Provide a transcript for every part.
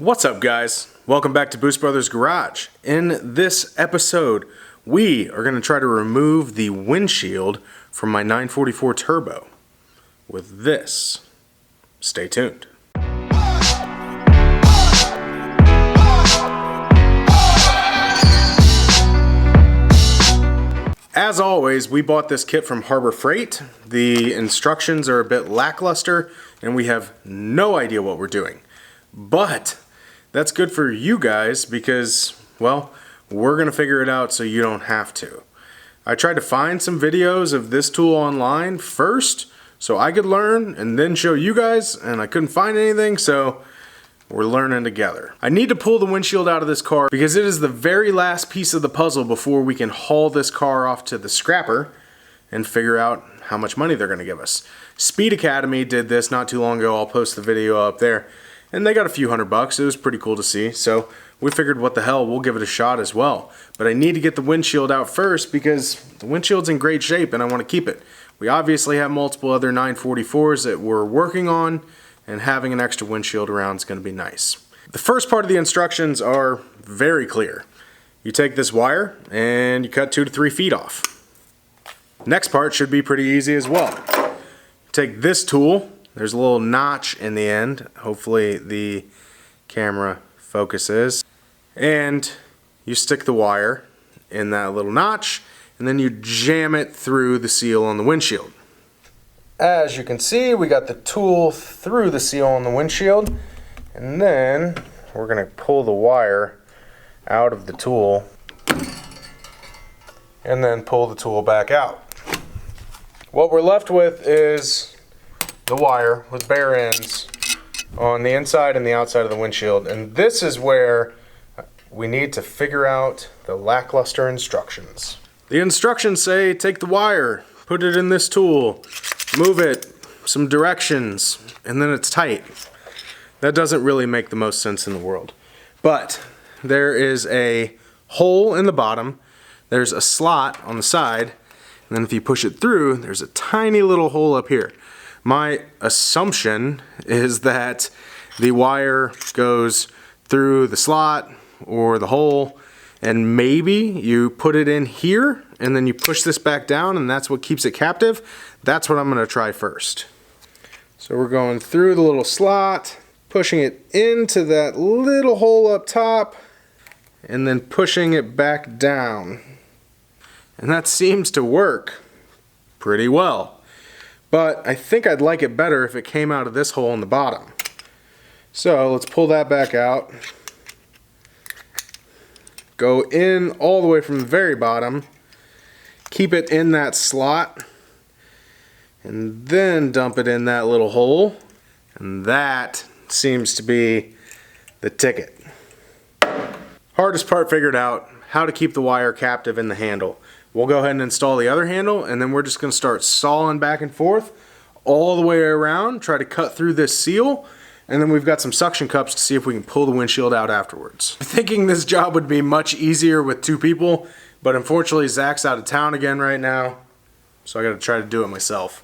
What's up, guys? Welcome back to Boost Brothers Garage. In this episode, we are going to try to remove the windshield from my 944 Turbo with this. Stay tuned. As always, we bought this kit from Harbor Freight. The instructions are a bit lackluster and we have no idea what we're doing. But that's good for you guys because, well, we're going to figure it out so you don't have to. I tried to find some videos of this tool online first so I could learn and then show you guys, and I couldn't find anything, so we're learning together. I need to pull the windshield out of this car because it is the very last piece of the puzzle before we can haul this car off to the scrapper and figure out how much money they're going to give us. Speed Academy did this not too long ago. I'll post the video up there. And they got a few $100. It was pretty cool to see. So we figured, what the hell, we'll give it a shot as well. But I need to get the windshield out first because the windshield's in great shape and I want to keep it. We obviously have multiple other 944s that we're working on, and having an extra windshield around is going to be nice. The first part of the instructions are very clear. You take this wire and you cut 2 to 3 feet off. Next part should be pretty easy as well. Take this tool. There's a little notch in the end. Hopefully the camera focuses. And you stick the wire in that little notch and then you jam it through the seal on the windshield. As you can see, we got the tool through the seal on the windshield, and then we're going to pull the wire out of the tool and then pull the tool back out. What we're left with is the wire with bare ends on the inside and the outside of the windshield, and this is where we need to figure out the lackluster instructions. The instructions say take the wire, put it in this tool, move it some directions, and then it's tight. That doesn't really make the most sense in the world. But there is a hole in the bottom, there's a slot on the side, and then if you push it through, there's a tiny little hole up here. My assumption is that the wire goes through the slot or the hole, and maybe you put it in here and then you push this back down and that's what keeps it captive. That's what I'm going to try first. So we're going through the little slot, pushing it into that little hole up top, and then pushing it back down. And that seems to work pretty well. But I think I'd like it better if it came out of this hole in the bottom. So let's pull that back out. Go in all the way from the very bottom. Keep it in that slot. And then dump it in that little hole. And that seems to be the ticket. Hardest part figured out, how to keep the wire captive in the handle. We'll go ahead and install the other handle, and then we're just going to start sawing back and forth all the way around, try to cut through this seal, and then we've got some suction cups to see if we can pull the windshield out afterwards. I'm thinking this job would be much easier with 2 people, but unfortunately Zach's out of town again right now, so I got to try to do it myself.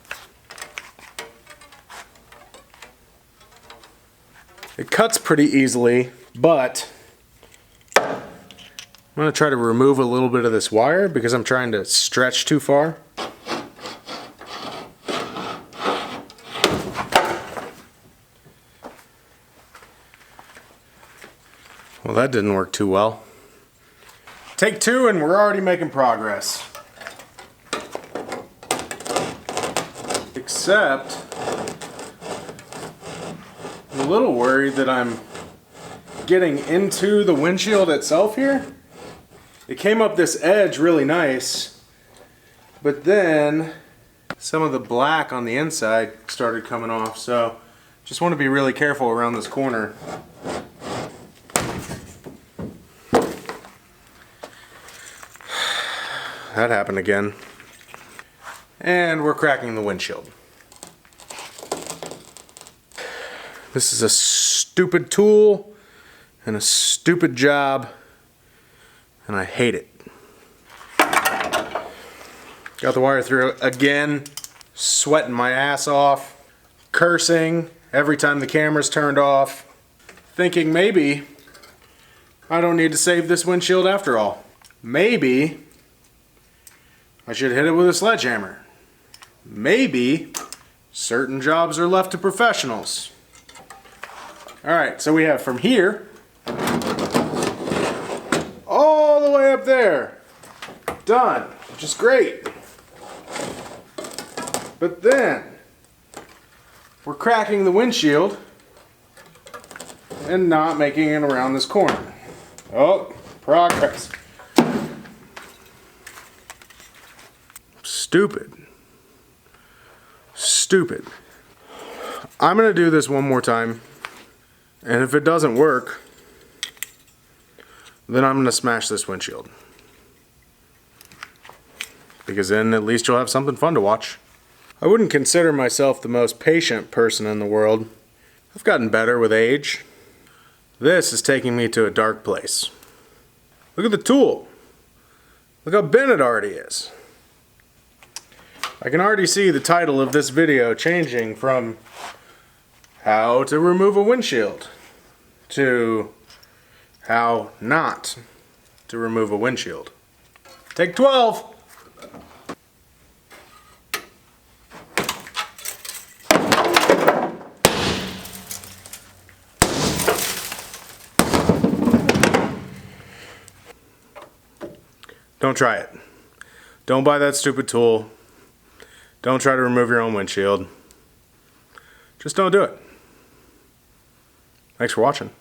It cuts pretty easily, but I'm going to try to remove a little bit of this wire because I'm trying to stretch too far. Well, that didn't work too well. Take 2 and we're already making progress. Except, I'm a little worried that I'm getting into the windshield itself here. It came up this edge really nice, but then some of the black on the inside started coming off, so just want to be really careful around this corner. That happened again. And we're cracking the windshield. This is a stupid tool and a stupid job, and I hate it. Got the wire through again, sweating my ass off, cursing every time the camera's turned off. thinking maybe I don't need to save this windshield after all. Maybe I should hit it with a sledgehammer. Maybe certain jobs are left to professionals. Alright, so we have from here all the way up there. Done, which is great. But then we're cracking the windshield and not making it around this corner. Oh, progress. Stupid. Stupid. I'm gonna do this one more time, and if it doesn't work, then I'm gonna smash this windshield. Because then at least you'll have something fun to watch. I wouldn't consider myself the most patient person in the world. I've gotten better with age. This is taking me to a dark place. Look at the tool. Look how bent it already is. I can already see the title of this video changing from how to remove a windshield to how not to remove a windshield. Take 12. Don't try it. Don't buy that stupid tool. Don't try to remove your own windshield. Just don't do it. Thanks for watching.